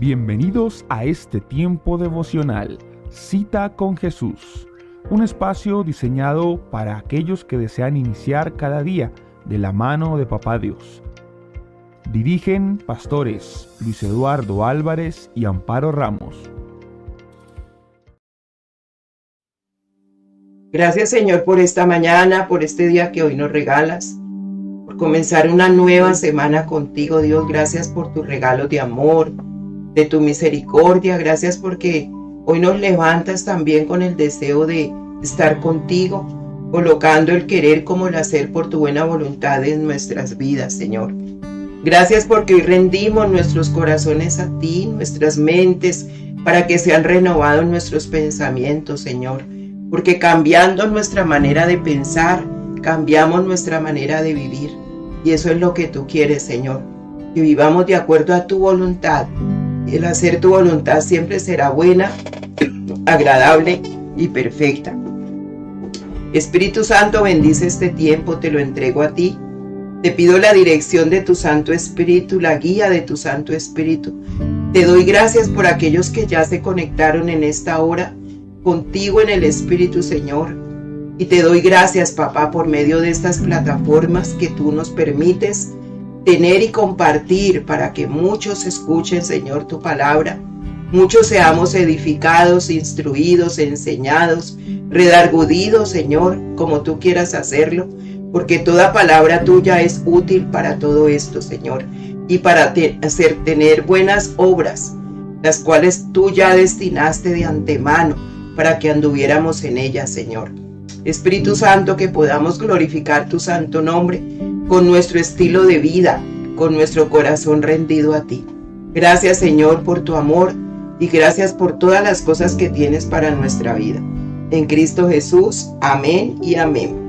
Bienvenidos a este tiempo devocional, Cita con Jesús, un espacio diseñado para aquellos que desean iniciar cada día de la mano de Papá Dios. Dirigen pastores Luis Eduardo Álvarez y Amparo Ramos. Gracias, Señor, por esta mañana, por este día que hoy nos regalas, por comenzar una nueva semana contigo, Dios. Gracias por tu regalo de amor, de tu misericordia. Gracias porque hoy nos levantas también con el deseo de estar contigo, colocando el querer como el hacer por tu buena voluntad en nuestras vidas, Señor. Gracias porque hoy rendimos nuestros corazones a ti, nuestras mentes, para que sean renovados nuestros pensamientos, Señor. Porque cambiando nuestra manera de pensar, cambiamos nuestra manera de vivir. Y eso es lo que tú quieres, Señor. Que vivamos de acuerdo a tu voluntad. El hacer tu voluntad siempre será buena, agradable y perfecta. Espíritu Santo, bendice este tiempo, te lo entrego a ti. Te pido la dirección de tu Santo Espíritu, la guía de tu Santo Espíritu. Te doy gracias por aquellos que ya se conectaron en esta hora contigo en el Espíritu, Señor. Y te doy gracias, Papá, por medio de estas plataformas que tú nos permites tener y compartir para que muchos escuchen, Señor, tu palabra. Muchos seamos edificados, instruidos, enseñados, redarguidos, Señor, como tú quieras hacerlo, porque toda palabra tuya es útil para todo esto, Señor, y para tener buenas obras, las cuales tú ya destinaste de antemano para que anduviéramos en ellas, Señor. Espíritu Santo, que podamos glorificar tu santo nombre con nuestro estilo de vida, con nuestro corazón rendido a ti. Gracias, Señor, por tu amor y gracias por todas las cosas que tienes para nuestra vida. En Cristo Jesús, amén y amén.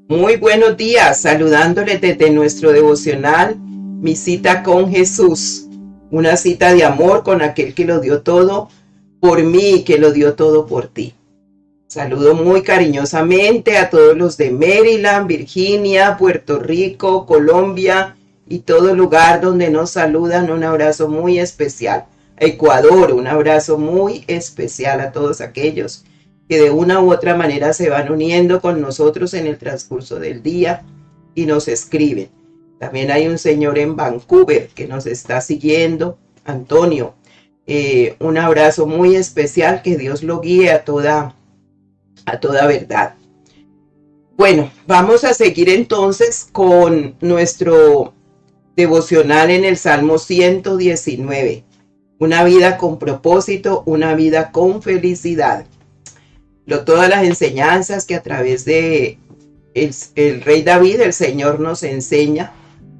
Muy buenos días, saludándoles desde nuestro devocional, mi cita con Jesús. Una cita de amor con aquel que lo dio todo por mí y que lo dio todo por ti. Saludo muy cariñosamente a todos los de Maryland, Virginia, Puerto Rico, Colombia y todo lugar donde nos saludan. Un abrazo muy especial. A Ecuador, un abrazo muy especial a todos aquellos que de una u otra manera se van uniendo con nosotros en el transcurso del día y nos escriben. También hay un señor en Vancouver que nos está siguiendo, Antonio. Un abrazo muy especial, que Dios lo guíe a toda verdad. Bueno, vamos a seguir entonces con nuestro devocional en el Salmo 119. Una vida con propósito, una vida con felicidad. Todas las enseñanzas que a través de el rey David, el Señor nos enseña,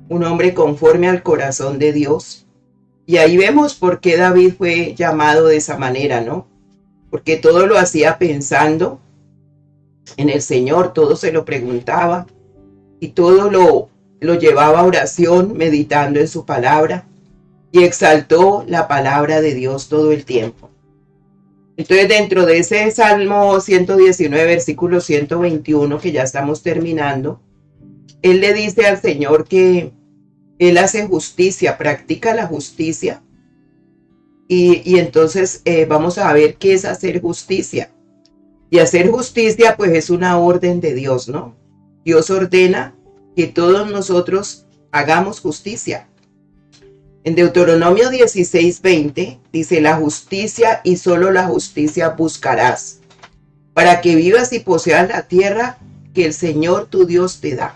un hombre conforme al corazón de Dios. Y ahí vemos por qué David fue llamado de esa manera, ¿no? Porque todo lo hacía pensando en el Señor, todo se lo preguntaba y todo lo llevaba a oración, meditando en su palabra, y exaltó la palabra de Dios todo el tiempo. Entonces, dentro de ese Salmo 119, versículo 121, que ya estamos terminando, él le dice al Señor que él hace justicia, practica la justicia. Y entonces vamos a ver qué es hacer justicia. Y hacer justicia, pues, es una orden de Dios, ¿no? Dios ordena que todos nosotros hagamos justicia. En Deuteronomio 16:20 dice: la justicia y solo la justicia buscarás, para que vivas y poseas la tierra que el Señor tu Dios te da.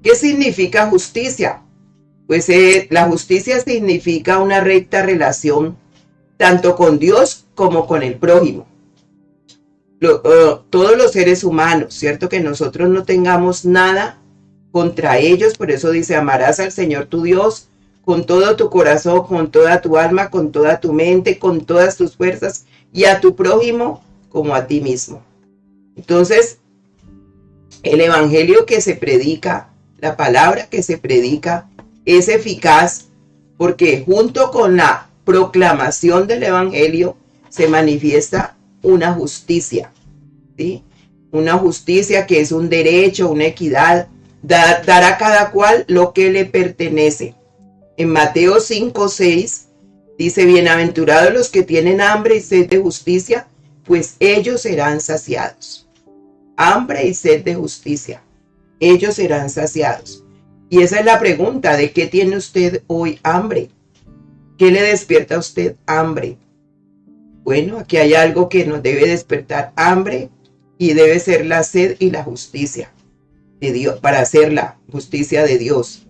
¿Qué significa justicia? Pues la justicia significa una recta relación tanto con Dios como con el prójimo. Todos los seres humanos, ¿cierto? Que nosotros no tengamos nada contra ellos, por eso dice: amarás al Señor tu Dios con todo tu corazón, con toda tu alma, con toda tu mente, con todas tus fuerzas, y a tu prójimo como a ti mismo. Entonces, El evangelio que se predica, la palabra que se predica, es eficaz porque junto con la proclamación del evangelio se manifiesta una justicia, ¿sí? Una justicia que es un derecho, una equidad, dar a cada cual lo que le pertenece. En Mateo 5:6 dice: bienaventurados los que tienen hambre y sed de justicia, pues ellos serán saciados. Hambre y sed de justicia, ellos serán saciados. Y esa es la pregunta: ¿de qué tiene usted hoy hambre? ¿Qué le despierta a usted hambre? Bueno, aquí hay algo que nos debe despertar hambre, y debe ser la sed y la justicia de Dios, para hacer la justicia de Dios.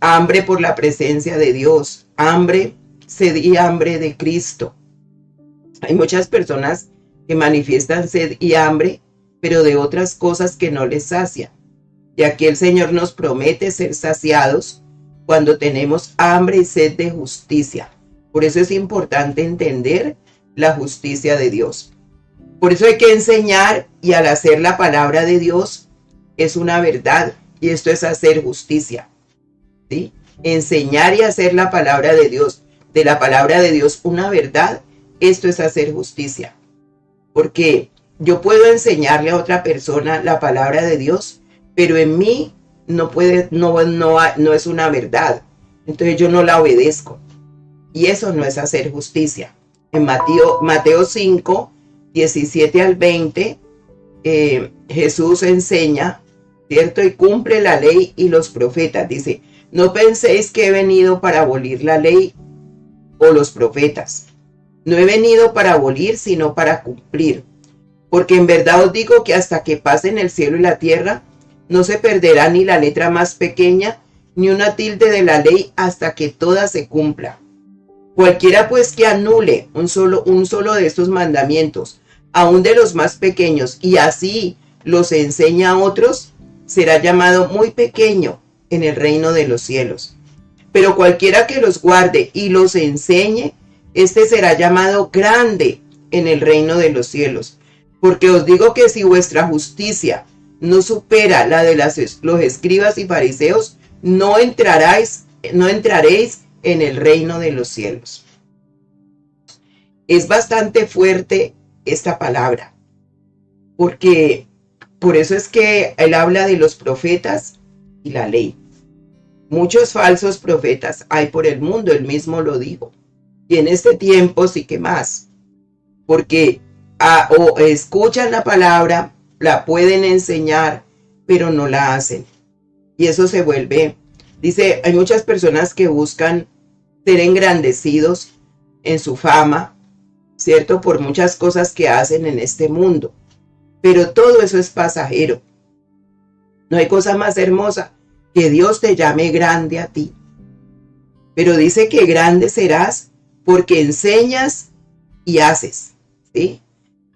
Hambre por la presencia de Dios, hambre, sed y hambre de Cristo. Hay muchas personas que manifiestan sed y hambre, pero de otras cosas que no les sacian. Y aquí el Señor nos promete ser saciados cuando tenemos hambre y sed de justicia. Por eso es importante entender la justicia de Dios. Por eso hay que enseñar, y al hacer la palabra de Dios es una verdad, y esto es hacer justicia, ¿sí? Enseñar y hacer la palabra de Dios, de la palabra de Dios una verdad, esto es hacer justicia. Porque yo puedo enseñarle a otra persona la palabra de Dios, pero en mí no es una verdad. Entonces yo no la obedezco. Y eso no es hacer justicia. En Mateo 5, 17 al 20, Jesús enseña, ¿cierto? Y cumple la ley y los profetas. Dice: no penséis que he venido para abolir la ley o los profetas. No he venido para abolir, sino para cumplir. Porque en verdad os digo que hasta que pasen el cielo y la tierra, no se perderá ni la letra más pequeña, ni una tilde de la ley, hasta que toda se cumpla. Cualquiera pues que anule un solo de estos mandamientos, aun de los más pequeños, y así los enseña a otros, será llamado muy pequeño en el reino de los cielos. Pero cualquiera que los guarde y los enseñe, este será llamado grande en el reino de los cielos. Porque os digo que si vuestra justicia no supera la de los escribas y fariseos, no entraréis en el reino de los cielos. Es bastante fuerte esta palabra, porque por eso es que él habla de los profetas y la ley. Muchos falsos profetas hay por el mundo, él mismo lo dijo. Y en este tiempo sí que más, porque o escuchan la palabra, la pueden enseñar, pero no la hacen. Y eso se vuelve, dice, hay muchas personas que buscan ser engrandecidos en su fama, ¿cierto? Por muchas cosas que hacen en este mundo. Pero todo eso es pasajero. No hay cosa más hermosa que Dios te llame grande a ti. Pero dice que grande serás porque enseñas y haces, ¿sí?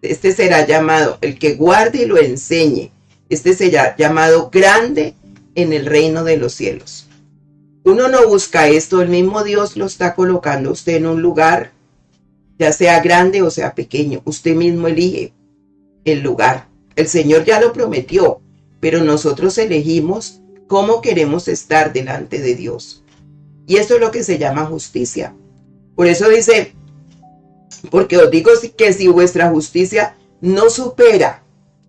Este será llamado, el que guarde y lo enseñe, este será llamado grande en el reino de los cielos. Uno no busca esto, el mismo Dios lo está colocando usted en un lugar, ya sea grande o sea pequeño. Usted mismo elige el lugar. El Señor ya lo prometió, pero nosotros elegimos cómo queremos estar delante de Dios. Y esto es lo que se llama justicia. Por eso dice, porque os digo que si vuestra justicia no supera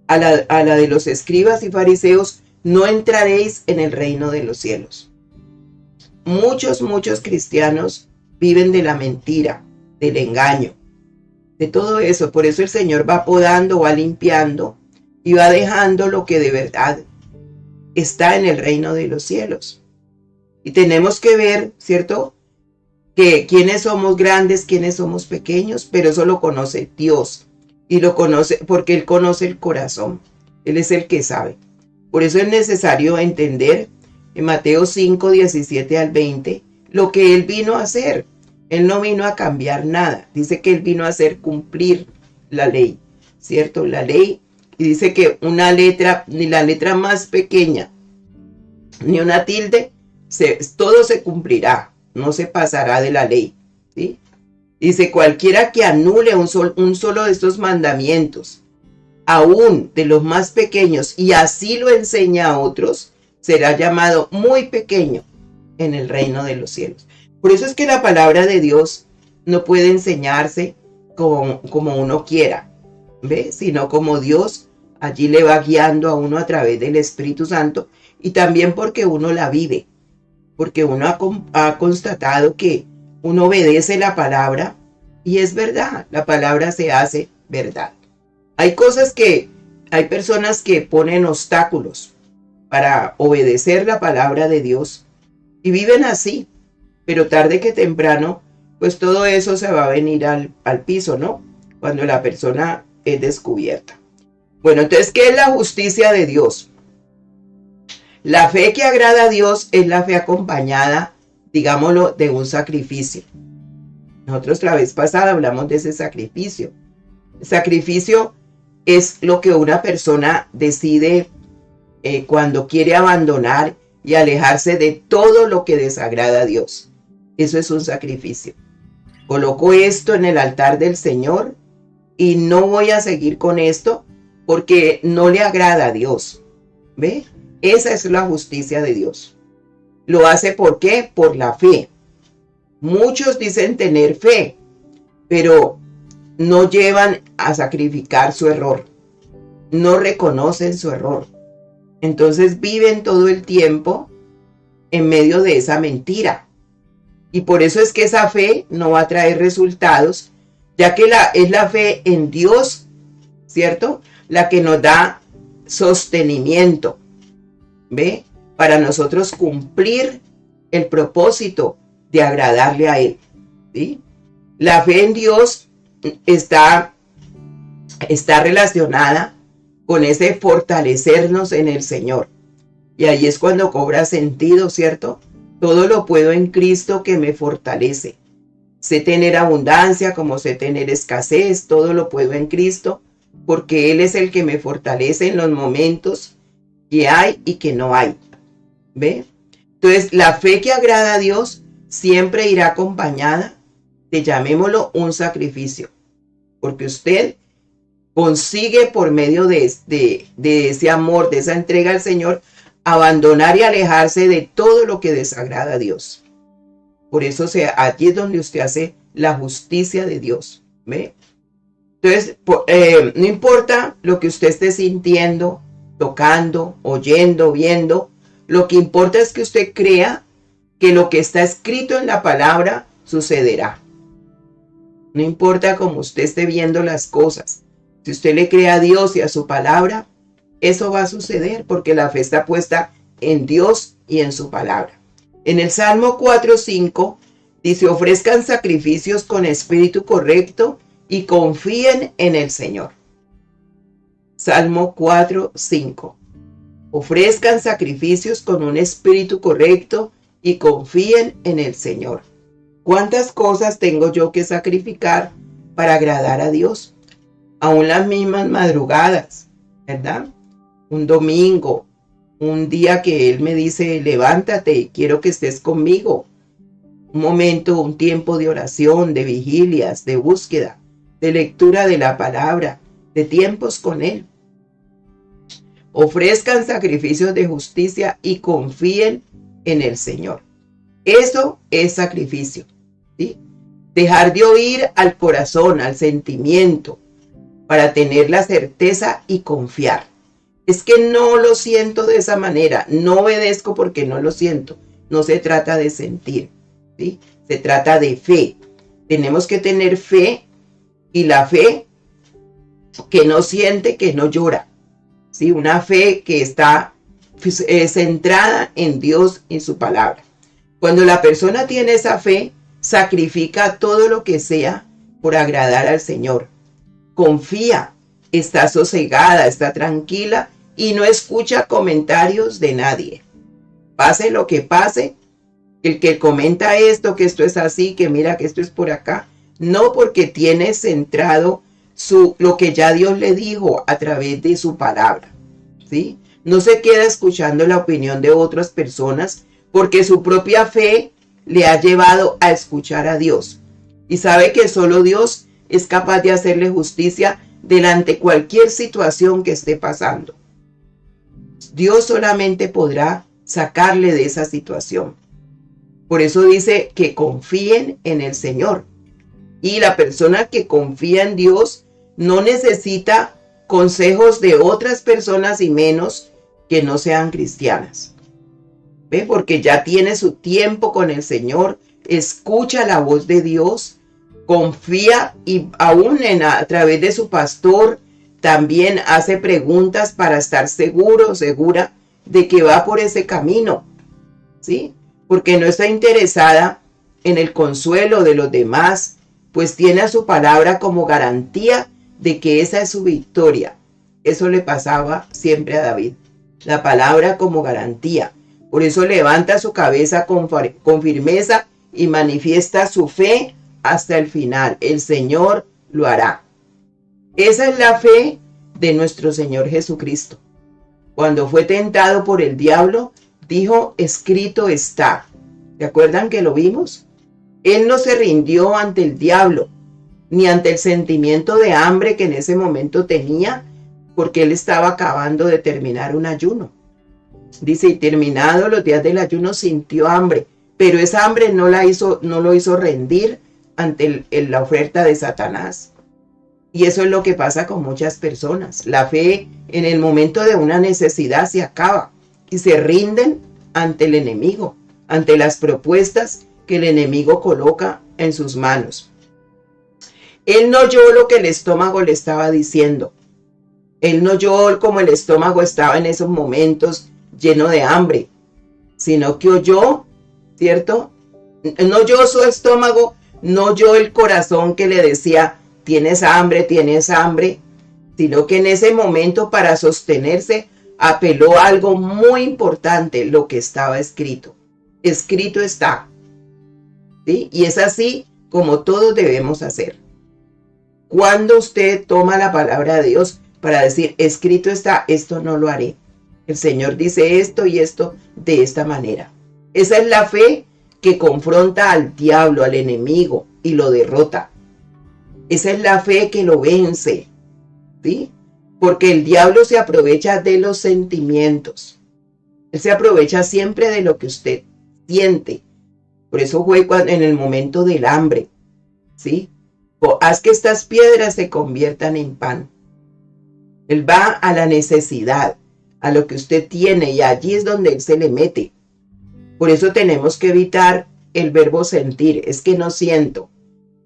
a la de los escribas y fariseos, no entraréis en el reino de los cielos. Muchos cristianos viven de la mentira, del engaño, de todo eso. Por eso el Señor va podando, va limpiando y va dejando lo que de verdad está en el reino de los cielos. Y tenemos que ver, ¿cierto?, que quiénes somos grandes, quiénes somos pequeños, pero eso lo conoce Dios. Y lo conoce porque Él conoce el corazón. Él es el que sabe. Por eso es necesario entender en Mateo 5, 17 al 20, lo que Él vino a hacer. Él no vino a cambiar nada. Dice que Él vino a hacer cumplir la ley, ¿cierto? La ley. Y dice que una letra, ni la letra más pequeña, ni una tilde, todo se cumplirá. No se pasará de la ley, ¿sí? Dice, cualquiera que anule un solo de estos mandamientos, aún de los más pequeños, y así lo enseña a otros, será llamado muy pequeño en el reino de los cielos. Por eso es que la palabra de Dios no puede enseñarse como uno quiera, ¿ve? Sino como Dios allí le va guiando a uno a través del Espíritu Santo, y también porque uno la vive, porque uno ha constatado que uno obedece la palabra, y es verdad, la palabra se hace verdad. Hay personas que ponen obstáculos para obedecer la palabra de Dios y viven así, pero tarde que temprano, pues todo eso se va a venir al piso, ¿no? Cuando la persona es descubierta. Bueno, entonces, ¿qué es la justicia de Dios? La fe que agrada a Dios es la fe acompañada, digámoslo, de un sacrificio. Nosotros la vez pasada hablamos de ese sacrificio. El sacrificio es lo que una persona decide cuando quiere abandonar y alejarse de todo lo que desagrada a Dios. Eso es un sacrificio. Coloco esto en el altar del Señor y no voy a seguir con esto porque no le agrada a Dios. ¿Ve? Esa es la justicia de Dios. ¿Lo hace por qué? Por la fe. Muchos dicen tener fe, pero no llevan a sacrificar su error. No reconocen su error. Entonces viven todo el tiempo en medio de esa mentira. Y por eso es que esa fe no va a traer resultados, ya que es la fe en Dios, ¿cierto? La que nos da sostenimiento, ¿ve? Para nosotros cumplir el propósito de agradarle a Él, ¿sí? La fe en Dios está relacionada con ese fortalecernos en el Señor. Y ahí es cuando cobra sentido, ¿cierto? Todo lo puedo en Cristo que me fortalece. Sé tener abundancia como sé tener escasez, todo lo puedo en Cristo, porque Él es el que me fortalece en los momentos que hay y que no hay. ¿Ve? Entonces, la fe que agrada a Dios siempre irá acompañada de, llamémoslo, un sacrificio. Porque usted consigue por medio de ese amor, de esa entrega al Señor, abandonar y alejarse de todo lo que desagrada a Dios. Por eso allí es donde usted hace la justicia de Dios. ¿Ve? Entonces, no importa lo que usted esté sintiendo, tocando, oyendo, viendo, lo que importa es que usted crea que lo que está escrito en la palabra sucederá. No importa cómo usted esté viendo las cosas. Si usted le cree a Dios y a su palabra, eso va a suceder porque la fe está puesta en Dios y en su palabra. En el Salmo 4:5 dice: ofrezcan sacrificios con espíritu correcto y confíen en el Señor. Salmo 4:5. Ofrezcan sacrificios con un espíritu correcto y confíen en el Señor. ¿Cuántas cosas tengo yo que sacrificar para agradar a Dios? Aún las mismas madrugadas, ¿verdad? Un domingo, un día que Él me dice: levántate, quiero que estés conmigo. Un momento, un tiempo de oración, de vigilias, de búsqueda, de lectura de la palabra, de tiempos con Él. Ofrezcan sacrificios de justicia y confíen en el Señor. Eso es sacrificio, ¿sí? Dejar de oír al corazón, al sentimiento, para tener la certeza y confiar. Es que no lo siento de esa manera, no obedezco porque no lo siento. No se trata de sentir, ¿sí? Se trata de fe. Tenemos que tener fe, y la fe que no siente, que no llora, ¿sí? Una fe que está centrada en Dios y su palabra. Cuando la persona tiene esa fe, sacrifica todo lo que sea por agradar al Señor. Confía, está sosegada, está tranquila y no escucha comentarios de nadie. Pase lo que pase, el que comenta esto, que esto es así, que mira que esto es por acá, no, porque tiene centrado lo que ya Dios le dijo a través de su palabra, ¿sí? No se queda escuchando la opinión de otras personas, porque su propia fe le ha llevado a escuchar a Dios. Y sabe que solo Dios es capaz de hacerle justicia delante cualquier situación que esté pasando. Dios solamente podrá sacarle de esa situación. Por eso dice que confíen en el Señor. Y la persona que confía en Dios no necesita consejos de otras personas y menos que no sean cristianas. ¿Ve? Porque ya tiene su tiempo con el Señor, escucha la voz de Dios, confía y aún a través de su pastor también hace preguntas para estar seguro, segura de que va por ese camino, ¿sí? Porque no está interesada en el consuelo de los demás, pues tiene a su palabra como garantía de que esa es su victoria. Eso le pasaba siempre a David, la palabra como garantía. Por eso levanta su cabeza con firmeza y manifiesta su fe hasta el final. El Señor lo hará. Esa es la fe de nuestro Señor Jesucristo. Cuando fue tentado por el diablo, dijo, escrito está. ¿Se acuerdan que lo vimos? Él no se rindió ante el diablo, ni ante el sentimiento de hambre que en ese momento tenía, porque él estaba acabando de terminar un ayuno. Dice, y terminado los días del ayuno sintió hambre, pero esa hambre no lo hizo rendir ante la oferta de Satanás. Y eso es lo que pasa con muchas personas. La fe en el momento de una necesidad se acaba y se rinden ante el enemigo, ante las propuestas que el enemigo coloca en sus manos. Él no oyó lo que el estómago le estaba diciendo. Él no oyó como el estómago estaba en esos momentos lleno de hambre, sino que oyó, ¿cierto? No oyó su estómago, no oyó el corazón que le decía, tienes hambre, sino que en ese momento para sostenerse apeló a algo muy importante, lo que estaba escrito. Escrito está, ¿sí? Y es así como todos debemos hacer. Cuando usted toma la palabra de Dios para decir, escrito está, esto no lo haré. El Señor dice esto y esto de esta manera. Esa es la fe que confronta al diablo, al enemigo, y lo derrota. Esa es la fe que lo vence, ¿sí? Porque el diablo se aprovecha de los sentimientos. Él se aprovecha siempre de lo que usted siente. Por eso fue en el momento del hambre, ¿sí? Haz que estas piedras se conviertan en pan. Él va a la necesidad, a lo que usted tiene, y allí es donde él se le mete. Por eso tenemos que evitar el verbo sentir. Es que no siento.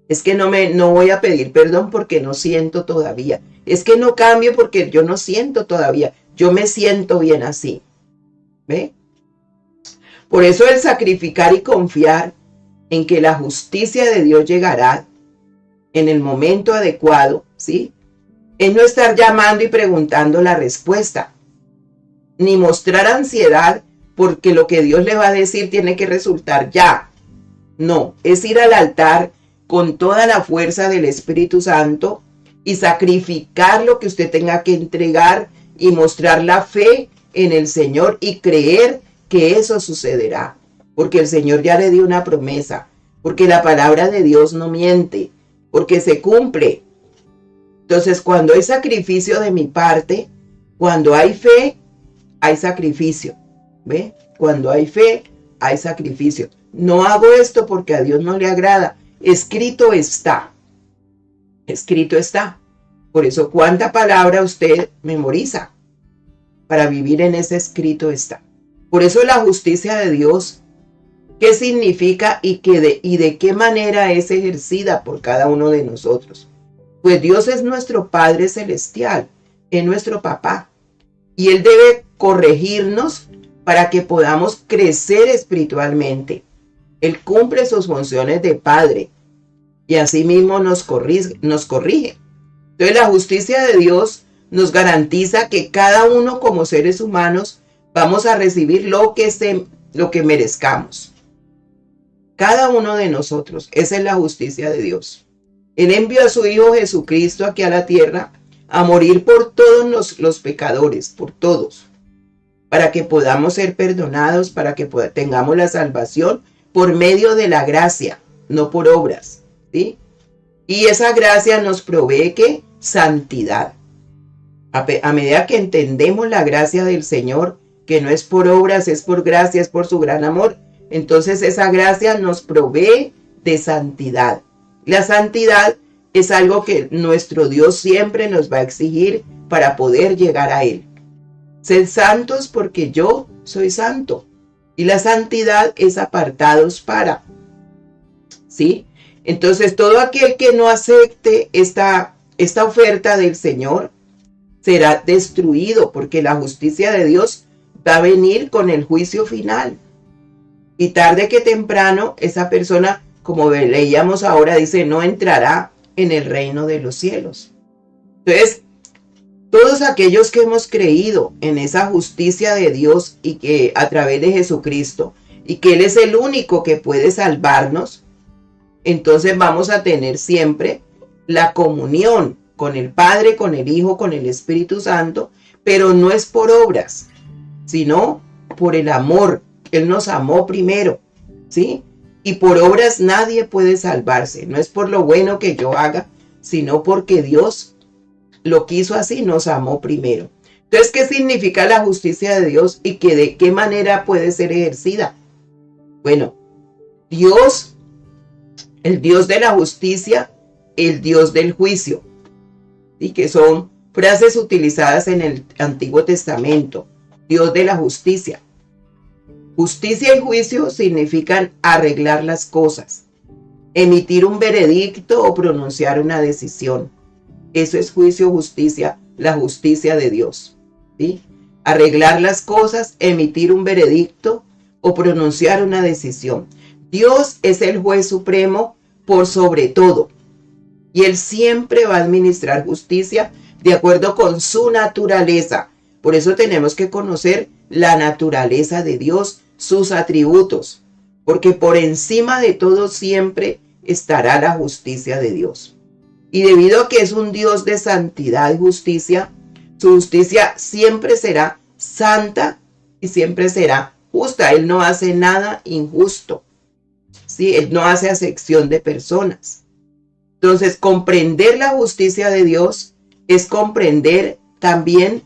Es que no voy a pedir perdón porque no siento todavía. Es que no cambio porque yo no siento todavía. Yo me siento bien así. ¿Ve? Por eso el sacrificar y confiar en que la justicia de Dios llegará en el momento adecuado, ¿sí? Es no estar llamando y preguntando la respuesta, ni mostrar ansiedad porque lo que Dios le va a decir tiene que resultar ya. No, es ir al altar con toda la fuerza del Espíritu Santo y sacrificar lo que usted tenga que entregar y mostrar la fe en el Señor y creer que eso sucederá, porque el Señor ya le dio una promesa, porque la palabra de Dios no miente, porque se cumple. Entonces, cuando hay sacrificio de mi parte, cuando hay fe, hay sacrificio. ¿Ve? Cuando hay fe, hay sacrificio. No hago esto porque a Dios no le agrada. Escrito está. Escrito está. Por eso, ¿cuánta palabra usted memoriza? Para vivir en ese escrito está. Por eso la justicia de Dios, ¿qué significa y de qué manera es ejercida por cada uno de nosotros? Pues Dios es nuestro Padre Celestial, es nuestro papá. Y Él debe corregirnos para que podamos crecer espiritualmente. Él cumple sus funciones de Padre y asimismo nos corrige. Entonces la justicia de Dios nos garantiza que cada uno como seres humanos vamos a recibir lo que merezcamos. Cada uno de nosotros. Esa es la justicia de Dios. Él envió a su Hijo Jesucristo aquí a la tierra a morir por todos los pecadores, por todos, para que podamos ser perdonados, para que tengamos la salvación por medio de la gracia, no por obras, ¿sí? Y esa gracia nos provee que santidad. A medida que entendemos la gracia del Señor, que no es por obras, es por gracia, es por su gran amor, entonces esa gracia nos provee de santidad. La santidad es algo que nuestro Dios siempre nos va a exigir para poder llegar a Él. Sed santos porque yo soy santo. Y la santidad es apartados para. ¿Sí? Entonces todo aquel que no acepte esta oferta del Señor será destruido, porque la justicia de Dios va a venir con el juicio final. Y tarde que temprano esa persona, como leíamos ahora, dice, no entrará en el reino de los cielos. Entonces, todos aquellos que hemos creído en esa justicia de Dios y que a través de Jesucristo, y que Él es el único que puede salvarnos, entonces vamos a tener siempre la comunión con el Padre, con el Hijo, con el Espíritu Santo, pero no es por obras, sino por el amor. Él nos amó primero, ¿sí? Y por obras nadie puede salvarse. No es por lo bueno que yo haga, sino porque Dios lo quiso así, nos amó primero. Entonces, ¿qué significa la justicia de Dios y que de qué manera puede ser ejercida? Bueno, Dios, el Dios de la justicia, el Dios del juicio, y que son frases utilizadas en el Antiguo Testamento. Dios de la justicia. Justicia y juicio significan arreglar las cosas, emitir un veredicto o pronunciar una decisión. Eso es juicio, justicia, la justicia de Dios, ¿sí? Arreglar las cosas, emitir un veredicto o pronunciar una decisión. Dios es el juez supremo por sobre todo, y Él siempre va a administrar justicia de acuerdo con su naturaleza. Por eso tenemos que conocer la naturaleza de Dios, sus atributos, porque por encima de todo siempre estará la justicia de Dios. Y debido a que es un Dios de santidad y justicia, su justicia siempre será santa y siempre será justa. Él no hace nada injusto, ¿sí? Él no hace acepción de personas. Entonces, comprender la justicia de Dios es comprender también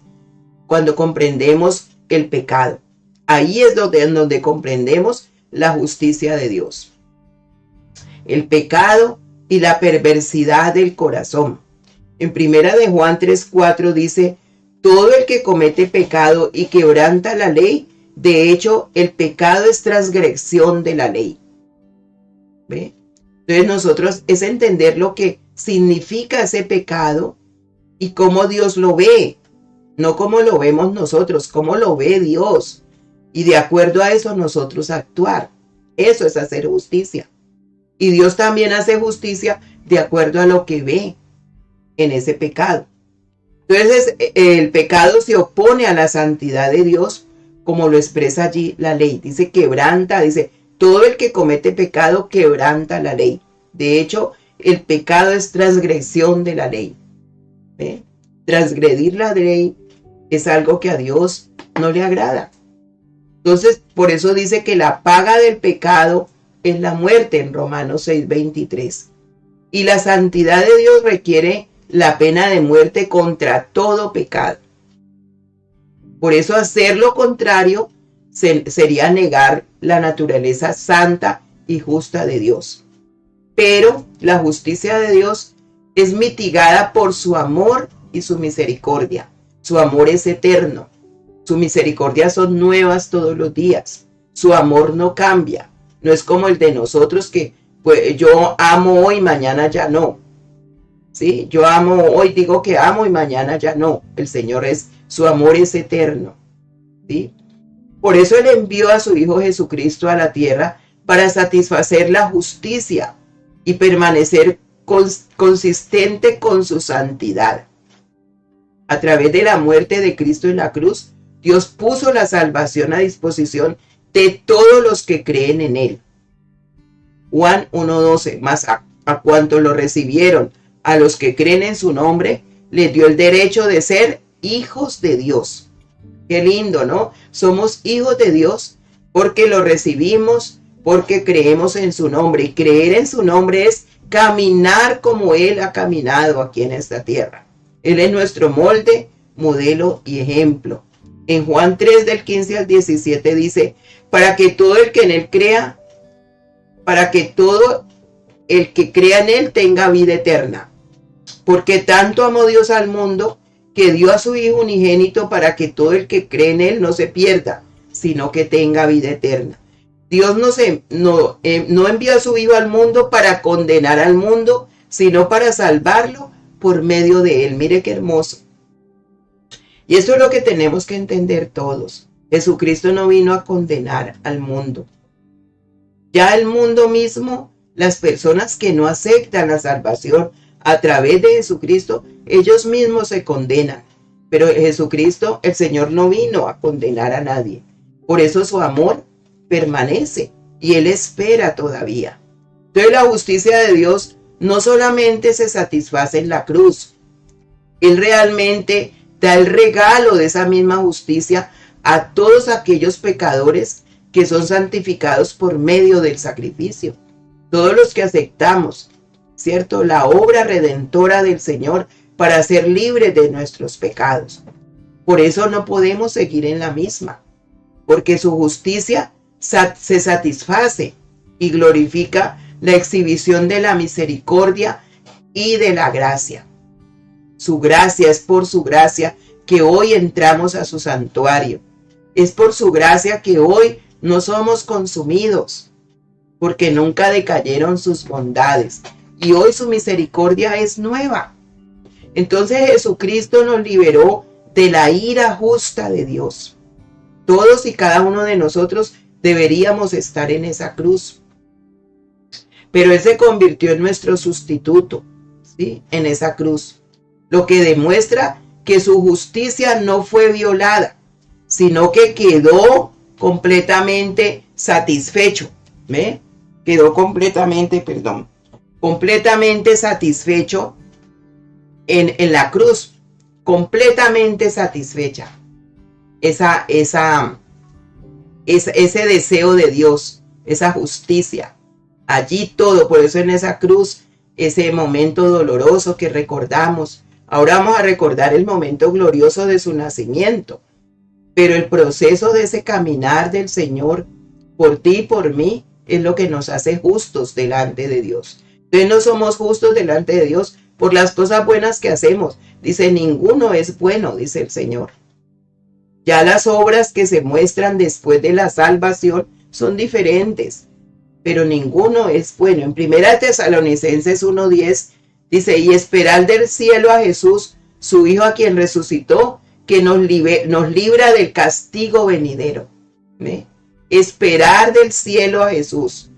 cuando comprendemos el pecado. Ahí es donde comprendemos la justicia de Dios. El pecado y la perversidad del corazón. En 1 de Juan 3:4 dice, todo el que comete pecado y quebranta la ley, de hecho, el pecado es transgresión de la ley. ¿Ve? Entonces nosotros es entender lo que significa ese pecado y cómo Dios lo ve. No como lo vemos nosotros, cómo lo ve Dios. Y de acuerdo a eso nosotros actuar. Eso es hacer justicia. Y Dios también hace justicia de acuerdo a lo que ve en ese pecado. Entonces el pecado se opone a la santidad de Dios, como lo expresa allí la ley. Dice quebranta, dice todo el que comete pecado quebranta la ley. De hecho, el pecado es transgresión de la ley. ¿Ve? Transgredir la ley es algo que a Dios no le agrada. Entonces, por eso dice que la paga del pecado es la muerte en Romanos 6:23. Y la santidad de Dios requiere la pena de muerte contra todo pecado. Por eso hacer lo contrario sería negar la naturaleza santa y justa de Dios. Pero la justicia de Dios es mitigada por su amor y su misericordia. Su amor es eterno. Su misericordia son nuevas todos los días. Su amor no cambia. No es como el de nosotros que pues, yo amo hoy, mañana ya no. ¿Sí? Yo amo hoy, digo que amo y mañana ya no. El Señor su amor es eterno. ¿Sí? Por eso Él envió a su Hijo Jesucristo a la tierra para satisfacer la justicia y permanecer consistente con su santidad. A través de la muerte de Cristo en la cruz, Dios puso la salvación a disposición de todos los que creen en Él. Juan 1:12, más a cuantos lo recibieron, a los que creen en su nombre, les dio el derecho de ser hijos de Dios. Qué lindo, ¿no? Somos hijos de Dios porque lo recibimos, porque creemos en su nombre. Y creer en su nombre es caminar como Él ha caminado aquí en esta tierra. Él es nuestro molde, modelo y ejemplo. En Juan 3 del 15 al 17 dice, para que todo el que en él crea, para que todo el que crea en él tenga vida eterna. Porque tanto amó Dios al mundo que dio a su Hijo unigénito para que todo el que cree en él no se pierda, sino que tenga vida eterna. Dios no envió a su Hijo al mundo para condenar al mundo, sino para salvarlo por medio de él. Mire qué hermoso. Y esto es lo que tenemos que entender todos. Jesucristo no vino a condenar al mundo. Ya el mundo mismo, las personas que no aceptan la salvación a través de Jesucristo, ellos mismos se condenan. Pero Jesucristo, el Señor, no vino a condenar a nadie. Por eso su amor permanece y Él espera todavía. Entonces la justicia de Dios no solamente se satisface en la cruz. Él realmente da el regalo de esa misma justicia a todos aquellos pecadores que son santificados por medio del sacrificio. Todos los que aceptamos, ¿cierto?, la obra redentora del Señor para ser libres de nuestros pecados. Por eso no podemos seguir en la misma, porque su justicia se satisface y glorifica la exhibición de la misericordia y de la gracia. Su gracia, es por su gracia que hoy entramos a su santuario. Es por su gracia que hoy no somos consumidos, porque nunca decayeron sus bondades. Y hoy su misericordia es nueva. Entonces Jesucristo nos liberó de la ira justa de Dios. Todos y cada uno de nosotros deberíamos estar en esa cruz. Pero Él se convirtió en nuestro sustituto, ¿sí?, en esa cruz. Lo que demuestra que su justicia no fue violada, sino que quedó completamente satisfecho. ¿Ve? Quedó completamente satisfecho en la cruz, completamente satisfecha. Ese deseo de Dios, esa justicia, allí todo. Por eso en esa cruz, ese momento doloroso que recordamos, ahora vamos a recordar el momento glorioso de su nacimiento, pero el proceso de ese caminar del Señor por ti y por mí es lo que nos hace justos delante de Dios. Entonces no somos justos delante de Dios por las cosas buenas que hacemos. Dice, ninguno es bueno, dice el Señor. Ya las obras que se muestran después de la salvación son diferentes, pero ninguno es bueno. En 1 Tesalonicenses 1:10 dice, y esperar del cielo a Jesús, su Hijo, a quien resucitó, que nos libra del castigo venidero. ¿Ve? Esperar del cielo a Jesús,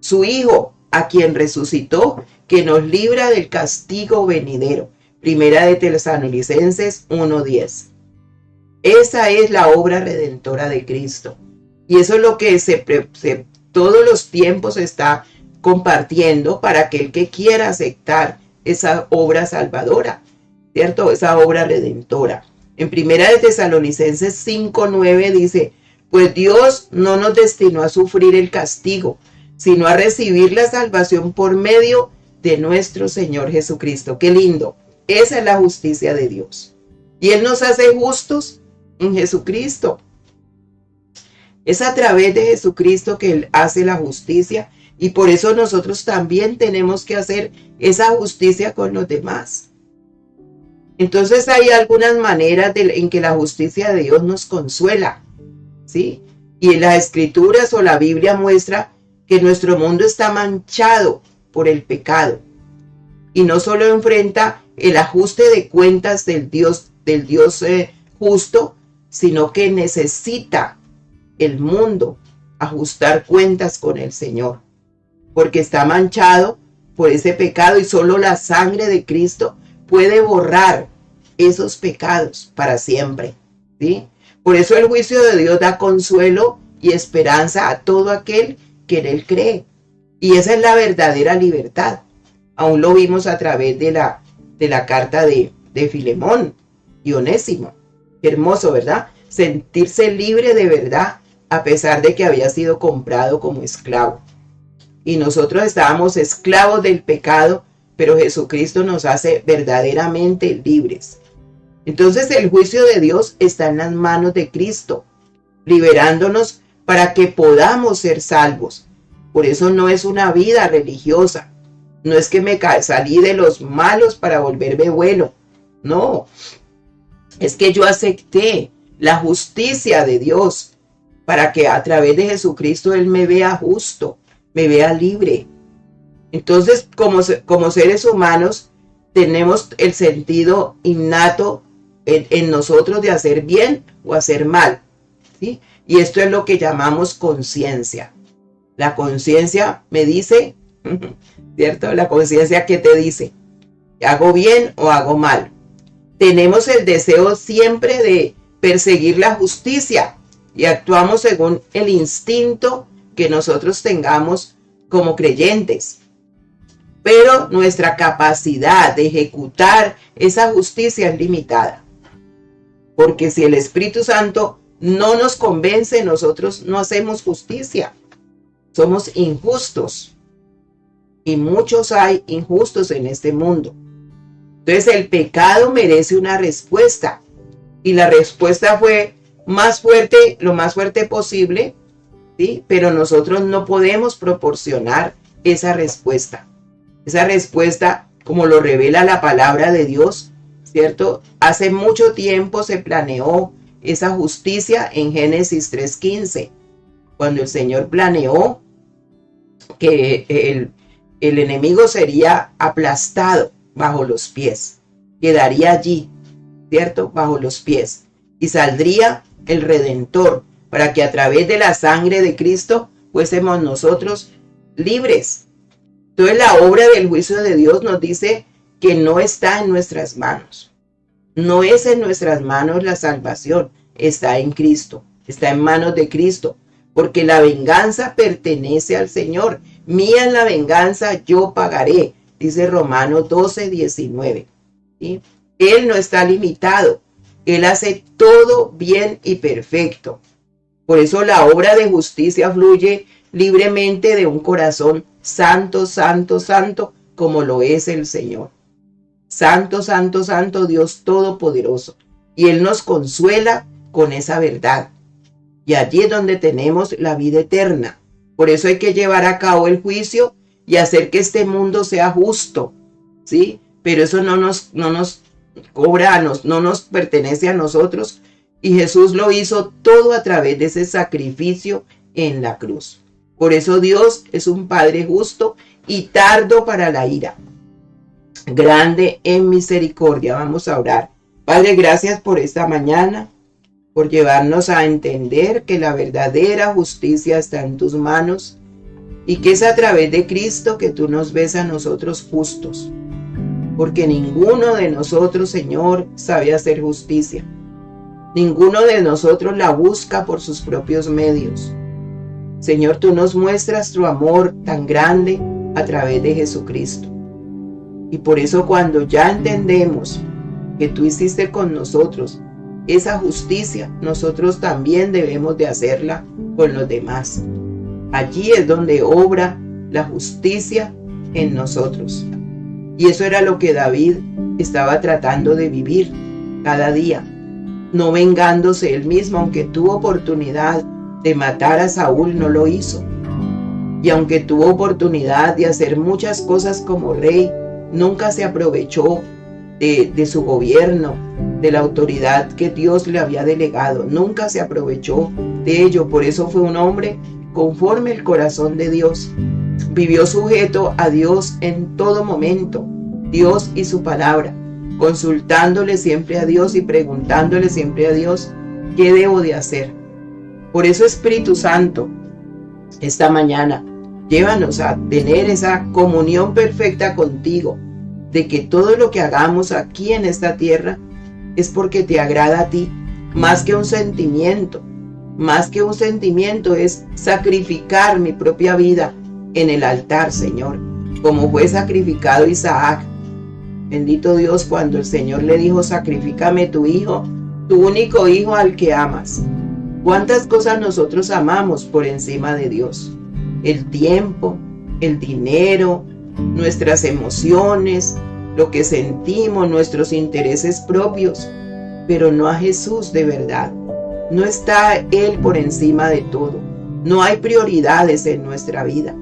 su Hijo, a quien resucitó, que nos libra del castigo venidero. 1 Tesalonicenses 1:10. Esa es la obra redentora de Cristo. Y eso es lo que todos los tiempos está compartiendo para aquel que quiera aceptar esa obra salvadora, ¿cierto? Esa obra redentora. En 1 Tesalonicenses 5:9 dice, pues Dios no nos destinó a sufrir el castigo, sino a recibir la salvación por medio de nuestro Señor Jesucristo. ¡Qué lindo! Esa es la justicia de Dios. Y Él nos hace justos en Jesucristo. Es a través de Jesucristo que Él hace la justicia, y por eso nosotros también tenemos que hacer esa justicia con los demás. Entonces hay algunas maneras en que la justicia de Dios nos consuela, ¿sí? Y en las Escrituras o la Biblia muestra que nuestro mundo está manchado por el pecado, y no solo enfrenta el ajuste de cuentas del Dios justo, sino que necesita el mundo ajustar cuentas con el Señor, porque está manchado por ese pecado, y solo la sangre de Cristo puede borrar esos pecados para siempre, ¿sí? Por eso el juicio de Dios da consuelo y esperanza a todo aquel que en Él cree, y esa es la verdadera libertad. Aún lo vimos a través de la carta de Filemón y Onésimo. Hermoso, ¿verdad? Sentirse libre de verdad a pesar de que había sido comprado como esclavo. Y nosotros estábamos esclavos del pecado, pero Jesucristo nos hace verdaderamente libres. Entonces el juicio de Dios está en las manos de Cristo, liberándonos para que podamos ser salvos. Por eso no es una vida religiosa. No es que me salí de los malos para volverme bueno. No. Es que yo acepté la justicia de Dios para que a través de Jesucristo Él me vea justo, me vea libre. Entonces, como seres humanos, tenemos el sentido innato en nosotros de hacer bien o hacer mal, ¿sí? Y esto es lo que llamamos conciencia. La conciencia me dice, ¿cierto? La conciencia que te dice, ¿hago bien o hago mal? Tenemos el deseo siempre de perseguir la justicia y actuamos según el instinto que nosotros tengamos como creyentes. Pero nuestra capacidad de ejecutar esa justicia es limitada. Porque si el Espíritu Santo no nos convence, nosotros no hacemos justicia. Somos injustos. Y muchos hay injustos en este mundo. Entonces el pecado merece una respuesta. Y la respuesta fue más fuerte, lo más fuerte posible, ¿sí? Pero nosotros no podemos proporcionar esa respuesta. Esa respuesta, como lo revela la palabra de Dios, ¿cierto? Hace mucho tiempo se planeó esa justicia en Génesis 3:15, cuando el Señor planeó que el enemigo sería aplastado bajo los pies, quedaría allí, ¿cierto? Bajo los pies, y saldría el Redentor, para que a través de la sangre de Cristo fuésemos nosotros libres. Entonces la obra del juicio de Dios nos dice que no está en nuestras manos. No es en nuestras manos la salvación, está en Cristo, está en manos de Cristo, porque la venganza pertenece al Señor. Mía es la venganza, yo pagaré, dice Romanos 12:19. ¿Sí? Él no está limitado, Él hace todo bien y perfecto. Por eso la obra de justicia fluye libremente de un corazón santo, santo, santo, como lo es el Señor. Santo, santo, santo, Dios Todopoderoso. Y Él nos consuela con esa verdad. Y allí es donde tenemos la vida eterna. Por eso hay que llevar a cabo el juicio y hacer que este mundo sea justo, ¿sí? Pero eso no nos cobra, no nos pertenece a nosotros. Y Jesús lo hizo todo a través de ese sacrificio en la cruz. Por eso Dios es un Padre justo y tardo para la ira, grande en misericordia. Vamos a orar. Padre, gracias por esta mañana, por llevarnos a entender que la verdadera justicia está en tus manos y que es a través de Cristo que tú nos ves a nosotros justos. Porque ninguno de nosotros, Señor, sabe hacer justicia. Ninguno de nosotros la busca por sus propios medios. Señor, tú nos muestras tu amor tan grande a través de Jesucristo. Y por eso cuando ya entendemos que tú hiciste con nosotros esa justicia, nosotros también debemos de hacerla con los demás. Allí es donde obra la justicia en nosotros. Y eso era lo que David estaba tratando de vivir cada día, no vengándose él mismo, aunque tuvo oportunidad de matar a Saúl, no lo hizo. Y aunque tuvo oportunidad de hacer muchas cosas como rey, nunca se aprovechó de su gobierno, de la autoridad que Dios le había delegado. Nunca se aprovechó de ello. Por eso fue un hombre conforme al corazón de Dios. Vivió sujeto a Dios en todo momento, Dios y su palabra, consultándole siempre a Dios y preguntándole siempre a Dios qué debo de hacer. Por eso, Espíritu Santo, esta mañana, llévanos a tener esa comunión perfecta contigo, de que todo lo que hagamos aquí en esta tierra es porque te agrada a ti, más que un sentimiento. Más que un sentimiento es sacrificar mi propia vida en el altar, Señor, como fue sacrificado Isaac. Bendito Dios, cuando el Señor le dijo, sacrifícame tu hijo, tu único hijo al que amas. ¿Cuántas cosas nosotros amamos por encima de Dios? El tiempo, el dinero, nuestras emociones, lo que sentimos, nuestros intereses propios, pero no a Jesús de verdad. No está Él por encima de todo. No hay prioridades en nuestra vida.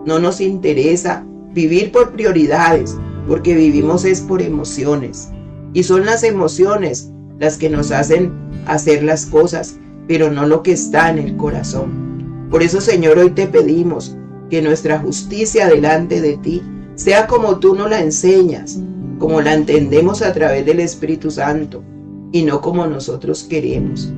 No nos interesa vivir por prioridades, porque vivimos es por emociones. Y son las emociones las que nos hacen hacer las cosas, pero no lo que está en el corazón. Por eso, Señor, hoy te pedimos que nuestra justicia delante de ti sea como tú nos la enseñas, como la entendemos a través del Espíritu Santo, y no como nosotros queremos.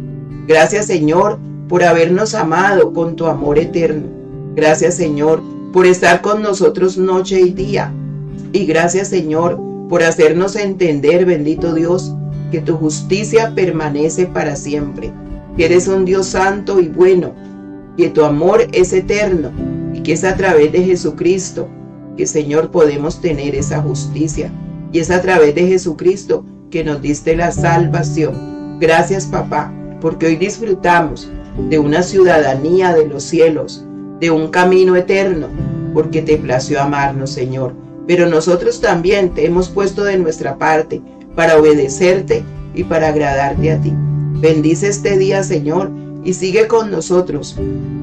Gracias, Señor, por habernos amado con tu amor eterno. Gracias, Señor, por estar con nosotros noche y día. Y gracias, Señor, por hacernos entender, bendito Dios, que tu justicia permanece para siempre, que eres un Dios santo y bueno, que tu amor es eterno y que es a través de Jesucristo que, Señor, podemos tener esa justicia, y es a través de Jesucristo que nos diste la salvación. Gracias, papá, porque hoy disfrutamos de una ciudadanía de los cielos, de un camino eterno, porque te plació amarnos, Señor. Pero nosotros también te hemos puesto de nuestra parte para obedecerte y para agradarte a ti. Bendice este día, Señor, y sigue con nosotros,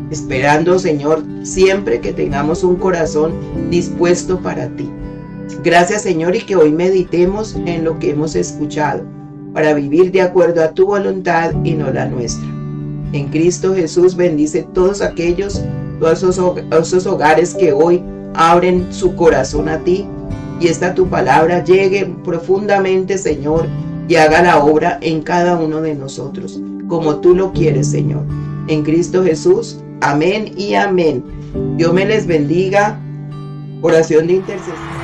esperando, Señor, siempre que tengamos un corazón dispuesto para ti. Gracias, Señor, y que hoy meditemos en lo que hemos escuchado, para vivir de acuerdo a tu voluntad y no la nuestra. En Cristo Jesús bendice todos esos hogares que hoy abren su corazón a ti, y esta tu palabra llegue profundamente, Señor, y haga la obra en cada uno de nosotros, como tú lo quieres, Señor. En Cristo Jesús, amén y amén. Dios me les bendiga. Oración de intercesión.